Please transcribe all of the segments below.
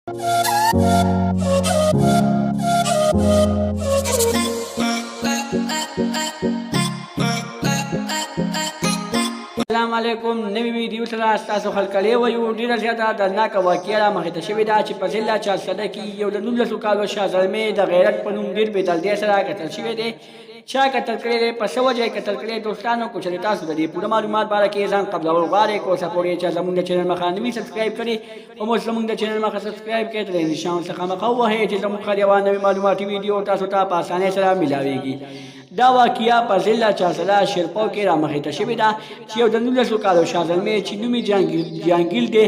السلام علیکم. نوی ویډیو سره ستاسو خلکلې وایو. ډېره زیاته دردناکه واقعه رامخې ته شوې ده چې په ضلع چارسده کې یو د 19 کالو شاه زلمې د غیرت په نوم ډېر بېدردۍ سره قتل شوی دی. چا قتل کړی دی، په څه وجه یې قتل کړی؟ دوستانو که چېرې تاسو د دې پوره معلومات باره کې ځان قبلول غواړئ، که اوسه پورې چې زموږ د چینل مخه نه وي سبسکرایب کړي، هم اوس زموږ د چینل مخه سبسکرایب کړئ، د نشان څخه مخه ووهئ چې زموږ هر یوه نوې معلوماتي ویډیو تاسو ته په اسانۍ سره میلاویږي. دا واقعه په ضلع چارسده شیرپو کې رامخې ته شوې ده چې یو د 19 کالو شاه زلمې چې نوم یې جهانګیر دی،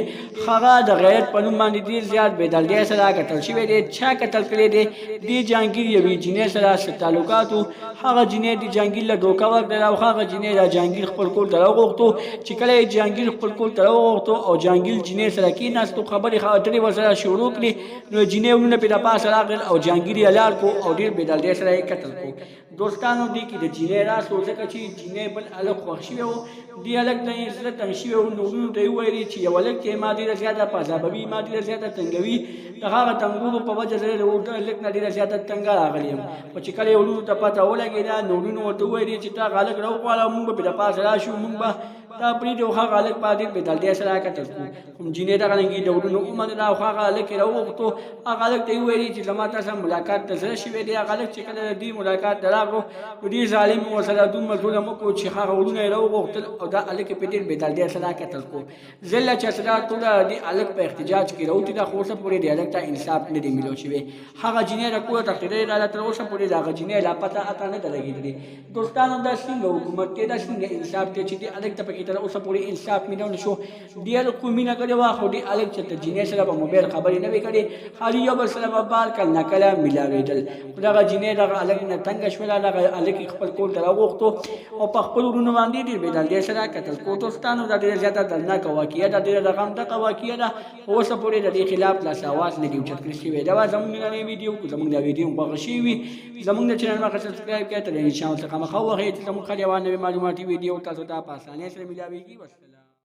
هغه د غیرت په نوم باندې ډېر زیات بېدردۍ سره قتل شوی دی. چا قتل کړی دی؟ دې جهانګیر یوې جینۍ سره څه تعلقات وو. هغه جینۍ د جهانګیر له دوکه ورکړله او هغه جینۍ د جهانګیر خپل کور ته راوغوښتو. چې کله یې جهانګیر خپل کور ته راوغوښتو او جهانګیر جینۍ سره کېناستو، خبرې اترې ورسره شروع کړې، نو جینۍ ورونه پرې د پاسه راغلل او جهانګیر یې لاړ کړو او ډېر بېدردۍ سره یې قتل کړو. دوستانو دې کې د جینۍ راز و، ځکه چې جینۍ بل هلک خوښ شوی و. دې هلک ته یې زړه تنګ شوی و، نو ورونو ته یې وویلې چې یو هلک چې ما ډېره زیاته په عذابوي، ما ډېره زیاته تنګوي، د هغه تنګولو په وجه زه د هلک نه ډېره زیاته تنګه راغلی یم. خو چې کله یې ورونو ته پته ولګېده، نو ورونو ورته وویلې چې تا هلک راوغواړه، موږ به پرې د پاسه راشو، موږ به تا پرېږدو. هغه هلک په ډېر بېدردۍ سره قتل کړو. خو جینۍ دغه رنګې د ورونو ومنله او هغه هلک یې راوغوښتو. هغه هلک ته یې وویلې چې زما تا سره ملاقات ته زړه شوی دی. هغه هلک چې کله د دې ملاقات ته راغلو، نو ډېر ظالم ورسره دومره ظلم وکړو چې هغه ورونه یې راوغوښتل او دا هلک یې په ډېر بېدردۍ سره قتل کړو. ضلع چارسده ټوله دې هلک په احتجاج کې راوتې ده، خو اوسه پورې دې هلک ته انصاف نه دی میلاو شوی. هغه جینۍ د کوره تښتېدلې ده، تر اوسه پورې د هغه جینۍ لا پته اته نه ده لګېدلې. دوستانو دا څنګه حکومت دی، دا څنګه انصاف دی چې دې هلک ته پکې تر اوسه پورې انصاف میلاو نه شو؟ دې هلک خو مینه کړې وه، خو دې هلک چې د جینۍ سره په موبایل خبرې نه وې کړې، خالي یو بل سره به بار کله نه کله میلاوېدل. خو دغه جینۍ دغه هلک نه تنګه شوله، دغه هلک یې خپل کور ته راوغوښتو او په خپلو ورونو باندې ډېر بېدردۍ سره قتل کړو. دوستانو دا ډېره زیاته دردناکه واقعه ده، ډېره د غمدغه واقعه ده. خو اوسه پورې د دې خلاف لاس اواز نه دی اوچت کړل شوی. دا وه زموږ نننۍ ویډیو. که زموږ دا ویډیو خوښه شوې وي، زموږ د چینل مخه سبسکرایب کړئ، تر نشان څخه مخه ووهئ چې زموږ هر یوه نوې معلوماتي ویډیو تاسو ته په اسانۍ سره میلاویږي. والسلام.